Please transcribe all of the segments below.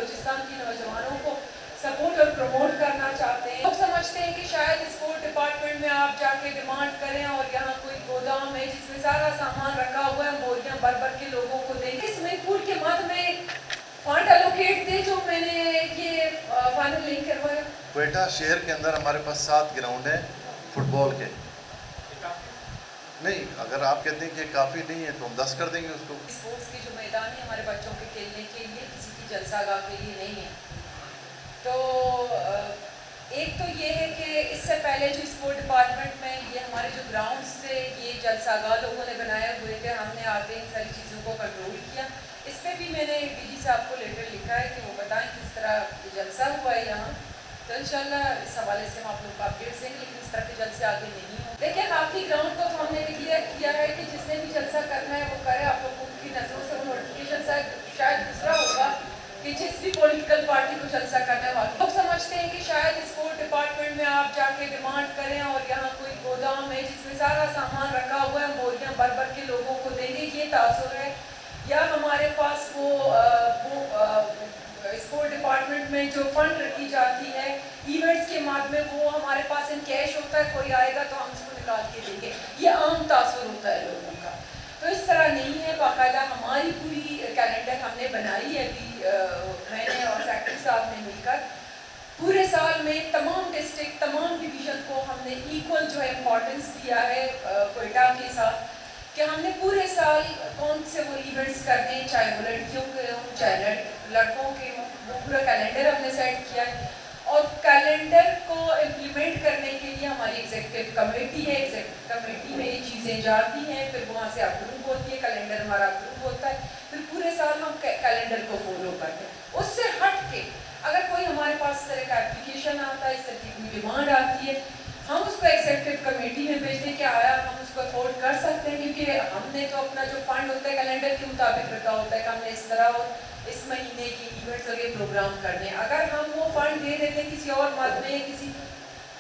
بلوچستان کی نوجوانوں کو سپورٹ اور پروموٹ کرنا چاہتے ہیں. لوگ سمجھتے ہیں کہ شاید اسپورٹ ڈپارٹمنٹ میں آپ جا کے ڈیمانڈ کریں اور یہاں کوئی گودام ہے جس میں سارا سامان رکھا ہوا ہے, بوریاں بھر بھر کے لوگوں کو دیں گے. سوئمنگ پول کے مد میں فنڈ الوکیٹ دے جو میں نے یہ فائنل نہیں کروایا. کوئٹہ شہر کے اندر ہمارے پاس 7 گراؤنڈ ہیں فٹ بال کے. نہیں, اگر آپ کہتے ہیں کہ کافی نہیں ہے تو ہم 10 کر دیں گے اس کو. اسپورٹس کے جو میدان ہے ہمارے بچوں کے کھیلنے کے لیے کسی کی جلسہ گاہ کے لیے نہیں ہے. تو ایک تو یہ ہے کہ اس سے پہلے جو اسپورٹ ڈپارٹمنٹ میں یہ ہمارے جو گراؤنڈس تھے یہ جلسہ گاہ لوگوں نے بنائے ہوئے تھے, ہم نے آگے ان ساری چیزوں کو کنٹرول کیا. اس پہ بھی میں نے ڈی جی صاحب کو لیٹر لکھا ہے کہ وہ بتائیں کس طرح جلسہ ہوا ہے یہاں. تو انشاءاللہ اس حوالے سے ہم آپ لوگ کو اپڈیٹس دیں گے, لیکن اس طرح کے جلسے آگے نہیں ہوں. دیکھیں باقی گراؤنڈ کو تو ہم نے ڈکلیئر کیا ہے کہ جس نے بھی جلسہ کرنا ہے وہ کرے. آپ لوگوں کی نظروں سے نوٹیفیکیشن شاید دوسرا ہوگا کہ جس بھی پولیٹیکل پارٹی کو جلسہ کرنا ہے. لوگ سمجھتے ہیں کہ شاید اسپورٹ ڈپارٹمنٹ میں آپ جا کے ڈیمانڈ کریں اور یہاں کوئی گودام ہے جس میں سارا سامان رکھا ہوا ہے, بوریاں بھر بھر کے لوگوں کو دیں گے, یہ تاثر ہے. یا ہمارے پاس وہ اسپورٹ ڈپارٹمنٹ میں جو فنڈ رکھی جاتی ہے ایونٹس کے مد میں وہ ہمارے پاس ان کیش ہوتا ہے, کوئی آئے گا تو ہم اس کو نکال کے دیں گے. یہ عام تاثر ہوتا ہے لوگوں کا. تو اس طرح نہیں ہے. باقاعدہ ہماری پوری کیلنڈر ہم نے بنائی ہے ابھی میں نے اور سیکٹری صاحب نے مل کر. پورے سال میں تمام ڈسٹرکٹ تمام ڈویژن کو ہم نے ایکول جو ہے امپورٹنس دیا ہے کوئٹہ کے ساتھ, کہ ہم نے پورے سال کون سے وہ ایونٹس کرنے ہیں, چاہے وہ لڑکیوں کے ہوں چاہے لڑکوں کے ہوں. وہ پورا کیلنڈر ہم نے سیٹ کیا ہے. اور کیلنڈر کو امپلیمنٹ کرنے کے لیے ہماری ایگزیکٹو کمیٹی ہے. ایگزیکٹو کمیٹی میں یہ چیزیں جاتی ہیں, پھر وہاں سے اپروو ہوتی ہے, کیلنڈر ہمارا اپروو ہوتا ہے, پھر پورے سال ہم کیلنڈر کو فالو کرتے ہیں. اس سے ہٹ کے اگر کوئی ہمارے پاس اس طرح کا اپلیکیشن آتا ہے, اس طرح کی کوئی ڈیمانڈ آتی ہے, ہم اس کو ایگزیکٹو کمیٹی میں بھیجتے ہیں کہ آیا ہم اس کو افورڈ کر سکتے ہیں, کیونکہ ہم نے تو اپنا جو فنڈ ہوتا ہے کیلنڈر کے مطابق رکھا ہوتا ہے کہ ہم نے اس طرح اور اس مہینے کی ایونٹس اور یہ پروگرام کرنے ہیں. اگر ہم وہ فنڈ دے دیتے ہیں کسی اور مد میں,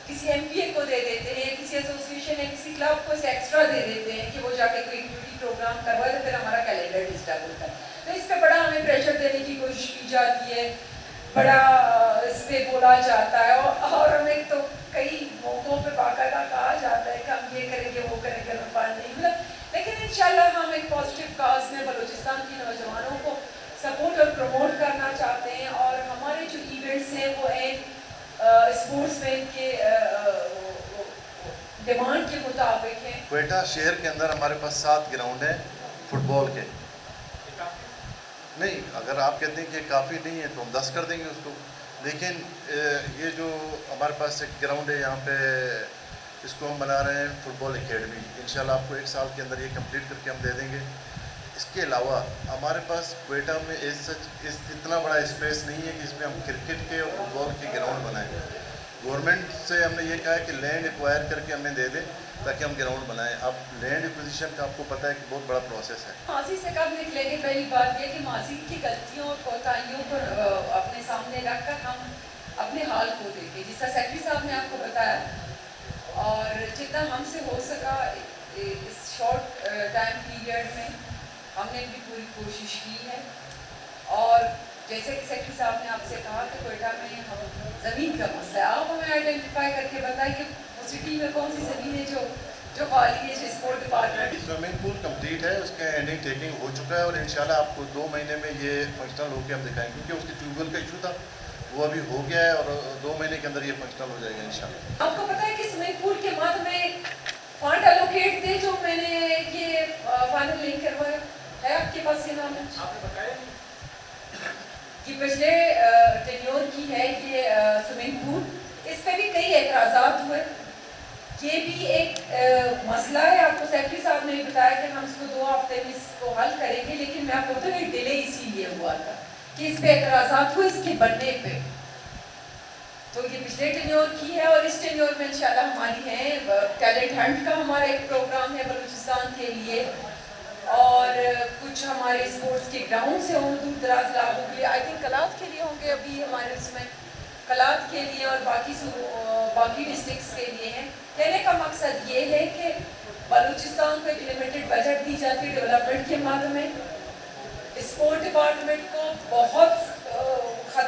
کسی ایم پی اے کو دے دیتے ہیں, کسی ایسوسیشن یا کسی کلب کو اسے ایکسٹرا دے دیتے ہیں کہ وہ جا کے کوئی ایکٹیویٹی پروگرام کروائے, تو پھر ہمارا کیلنڈر ڈسٹرب ہوتا ہے. تو اس پہ بڑا ہمیں پریشر دینے کی کوشش کی جاتی ہے, بڑا اس پہ بولا جاتا ہے, اور ہمیں تو کئی موقعوں پہ باقاعدہ کہا جاتا ہے کہ ہم یہ کریں گے وہ کریں گے, فنڈ نہیں ملا. لیکن انشاءاللہ ہم ایک پازیٹیو کاز میں بلوچستان کی نوجوانوں کو سپورٹ اور پروموٹ کرنا چاہتے ہیں, اور ہمارے جو ایونٹس ہیں وہ ایک اسپورٹس مین کے ڈیمانڈ کے مطابق ہیں. کوئٹہ شہر کے اندر ہمارے پاس 7 گراؤنڈ ہیں فٹ بال کے. نہیں, اگر آپ کہتے ہیں کہ کافی نہیں ہے تو ہم 10 کر دیں گے اس کو. لیکن یہ جو ہمارے پاس ایک گراؤنڈ ہے یہاں پہ, اس کو ہم بنا رہے ہیں فٹ بال اکیڈمی. انشاءاللہ آپ کو 1 سال کے اندر یہ کمپلیٹ کر کے ہم دے دیں گے. اس کے علاوہ ہمارے پاس کوئٹہ میں اتنا بڑا اسپیس نہیں ہے کہ اس میں ہم کرکٹ کے اور فٹ بال کے گراؤنڈ بنائیں. گورنمنٹ سے ہم نے یہ کہا ہے کہ لینڈ ایکوائر کر کے ہمیں دے دیں تاکہ ہم گراؤنڈ بنائیں. اب لینڈ ایکوزیشن کا آپ کو پتہ ہے کہ بہت بڑا پروسیس ہے. ماضی سے کب نکلیں گے؟ پہلی بات یہ کہ ماضی کی غلطیوں اور کوتاہیوں کو اپنے سامنے رکھ کر ہم اپنے حال کو دیکھیں, جس طرح سیکٹری صاحب نے آپ کو بتایا, اور جتنا ہم سے ہو سکا اس شارٹ ٹائم پیریڈ میں ہم نے بھی پوری کوشش کی ہے. اور جیسے کہ سیکٹری صاحب نے آپ سے کہا کہ کوئٹہ میں ہم زمین کا مسئلہ ہے, آپ ہمیں آئیڈینٹیفائی کر کے بتائیں کہ سٹی میں کون سی زمین ہے جو خالی ہے, جو sport department. Swimming pool complete ہے, اس کا اینڈنگ ٹیکنگ ہو چکا ہے, اور انشاءاللہ آپ کو 2 مہینے میں یہ فنکشنل ہو کے ہم دکھائیں گے, کیونکہ اس کے ٹیوب ویل کا ایشو تھا وہ ابھی ہو گیا ہے, اور 2 مہینے کے اندر یہ فنکشنل ہو جائے گا انشاءاللہ. آپ کو پتہ ہے کہ سوئمنگ پول کے مد میں فنڈ الوکیٹ دے جو میں نے یہ فائنل نہیں کروایا ہے. آپ کے پاس یہ نام ہے, آپ نے بتایا کہ پچھلے ٹینیور کی ہے یہ سوئمنگ پول. اس پہ بھی کئی اعتراضات ہوئے. یہ بھی ایک مسئلہ ہے. آپ کو سیکٹری صاحب نے بتایا کہ ہم اس کو 2 ہفتے میں اس کو حل کریں گے, لیکن میں آپ کو بتاؤں یہ ڈیلے اسی لیے ہوا تھا کہ اس پہ اعتراضات ہوئے اس کے بننے پہ. تو یہ پچھلے ٹینیور کی ہے, اور اس ٹینیور میں انشاءاللہ ہماری ہے ٹیلنٹ ہنٹ کا ہمارا ایک پروگرام ہے بلوچستان کے لیے, اور کچھ ہمارے اسپورٹس کے گراؤنڈ سے ہوں دور دراز علاقوں کے لیے. آئی تھنک کلات کے لیے ہوں گے ابھی ہمارے اس میں, کلات کے لیے اور باقی ڈسٹرکٹس کے لیے ہیں. کہنے کا مقصد یہ ہے کہ بلوچستان کو ایک لمیٹڈ بجٹ دی جاتی ہے ڈیولپمنٹ کے مد میں. اسپورٹ ڈپارٹمنٹ کو بہت